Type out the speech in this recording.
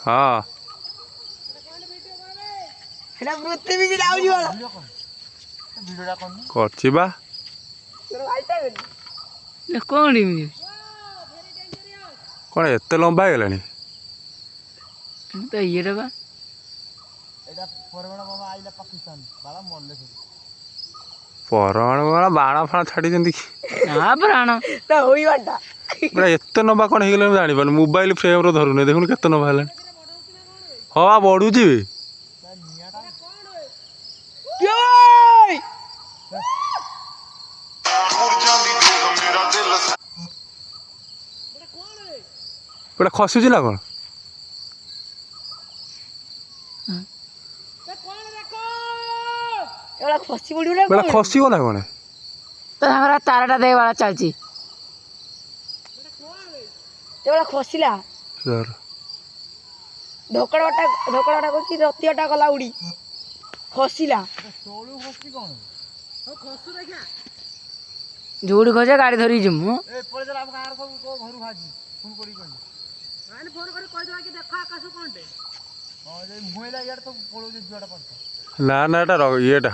हाँ हेला वृत्ति भी लाउ जीवा वीडियोटा कौन करछि बा तोर भाईटा ये कौन है कौन एते लंबा ହେଇଗଲାଣି तो ये रे बा एटा परगण बाबा आइला पाकिस्तान बाबा मरले सब परमाणु वाला बाण फाण छाड़ी जंदी ना प्राण तो होई बाटा बड़ा एते लंबा कौन ହେଇଗଲାଣି ମୁଁ ଜାଣି ପାରୁନି मोबाइल फ्रेम रो धरुने देखुन केते लंबा हेलाଣି हां बढ़ुची बे नियाटा ओए बड़ा खसुची ना कौन एला खसी पड़ियो ना बड़ा खसिबो ना कौन तो हमारा ताराटा दे वाला चलची एला खसिला सर धोकड़ाटा को रतियाटा गला उड़ी खसिला तोळू हस्ती कोन जोड़ी खोजे गाड़ी धरी जिमु ए पळे जरा आप कार सब को घरु भाजी फोन करी कहि आने फोन करी कहि देबा कि देखा आकाश कोनटे हां जे मुहेला यार तो पळो जे जुआडा पड़ता ना ना एटा येटा